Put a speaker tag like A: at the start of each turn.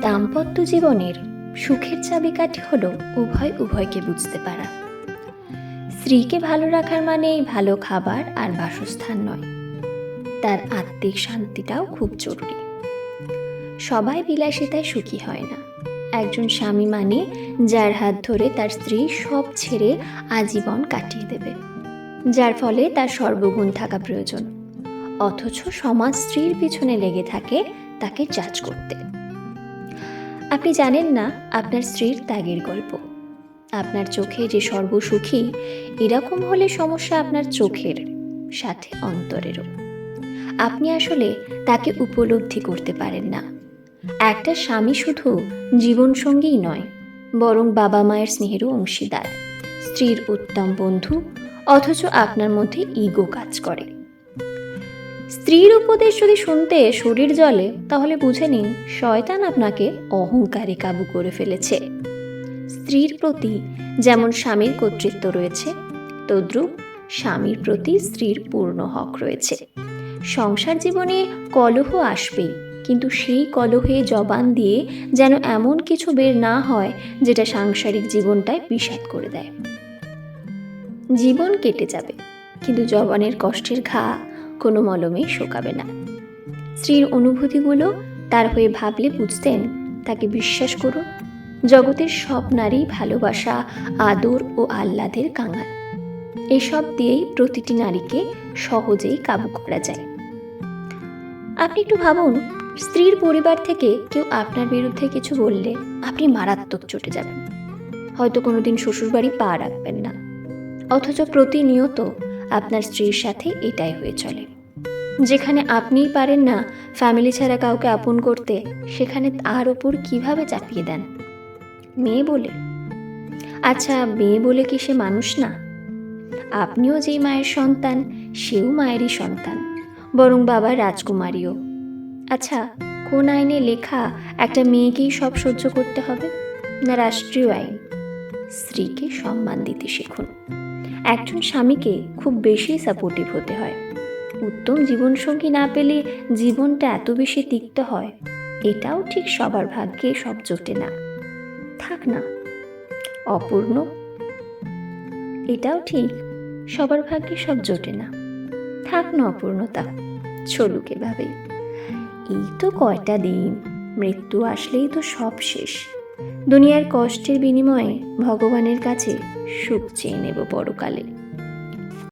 A: দাম্পত্য জীবনের সুখের চাবিকাঠি হলো উভয়কে বুঝতে পারা। স্ত্রীকে ভালো রাখার মানেই ভালো খাবার আর বাসস্থান নয়, তার আত্মিক শান্তিটাও খুব জরুরি। সবাই বিলাসিতায় সুখী হয় না। একজন স্বামী মানে যার হাত ধরে তার স্ত্রী সব ছেড়ে আজীবন কাটিয়ে দেবে, যার ফলে তার সর্বগুণ থাকা প্রয়োজন। অথচ সমাজ স্ত্রীর পিছনে লেগে থাকে তাকে জাজ করতে। আপনি জানেন না আপনার স্ত্রীর ত্যাগের গল্প। আপনার চোখে যে সর্বসুখী, এরকম হলে সমস্যা আপনার চোখের সাথে অন্তরেরও। আপনি আসলে তাকে উপলব্ধি করতে পারেন না। একটা স্বামী শুধু জীবনসঙ্গীই নয়, বরং বাবা মায়ের স্নেহেরও অংশীদার, স্ত্রীর উত্তম বন্ধু। অথচ আপনার মধ্যে ইগো কাজ করে। স্ত্রীর উপদেশ যদি শুনতে শরীর জ্বলে, তাহলে বুঝে নিন শয়তান আপনাকে অহংকারে কাবু করে ফেলেছে। স্ত্রীর প্রতি যেমন স্বামীর কর্তৃত্ব রয়েছে, তদ্রূপ স্বামীর প্রতি স্ত্রীর পূর্ণ হক রয়েছে। সংসার জীবনে কলহ আসবেই, কিন্তু সেই কলহে জবান দিয়ে যেন এমন কিছু বের না হয় যেটা সাংসারিক জীবনটায় বিষাদ করে দেয়। জীবন কেটে যাবে, কিন্তু জবানের কষ্টের ঘা কোনো মলমেই শোকাবে না। স্ত্রীর অনুভূতিগুলো তার হয়ে ভাবলে বুঝতেন, তাকে বিশ্বাস করুন, জগতের সব নারী ভালোবাসা, আদর ও আহ্লাদের কাঙাল। এসব দিয়েই প্রতিটি নারীকে সহজেই কাবু করা যায়। আপনি একটু ভাবুন, স্ত্রীর পরিবার থেকে কেউ আপনার বিরুদ্ধে কিছু বললে আপনি মারাত্মক চটে যাবেন, হয়তো কোনোদিন শ্বশুরবাড়ি পা রাখবেন না। অথচ প্রতিনিয়ত আপনার স্ত্রীর সাথে এটাই হয়ে চলে। যেখানে আপনিই পারেন না ফ্যামিলি ছাড়া কাউকে আপন করতে, সেখানে তার ওপর কিভাবে চাপিয়ে দেন? মেয়ে বলে? আচ্ছা, মেয়ে বলে কি সে মানুষ না? আপনিও যেই মায়ের সন্তান, সেও মায়েরই সন্তান, বরং বাবার রাজকুমারীও। আচ্ছা, কোন আইনে লেখা একটা মেয়েকেই সব সহ্য করতে হবে? না রাষ্ট্রীয় আইন? স্ত্রীকে সম্মান দিতে শিখুন। একজন স্বামীকে খুব বেশি সাপোর্টিভ হতে হয়। উত্তম জীবনসঙ্গী না পেলে জীবনটা এত বেশি তিক্ত হয়, এটাও ঠিক সবার ভাগ্যে সব জোটে না। থাক না অপূর্ণ, এটাও ঠিক সবার ভাগ্যে সব জোটে না। থাক না অপূর্ণতা, চলুক এভাবেই। এই তো কয়টা দিন, মৃত্যু আসলেই তো সব শেষ। দুনিয়ার কষ্টের বিনিময়ে ভগবানের কাছে সুখ চেয়ে নেব পরকালে।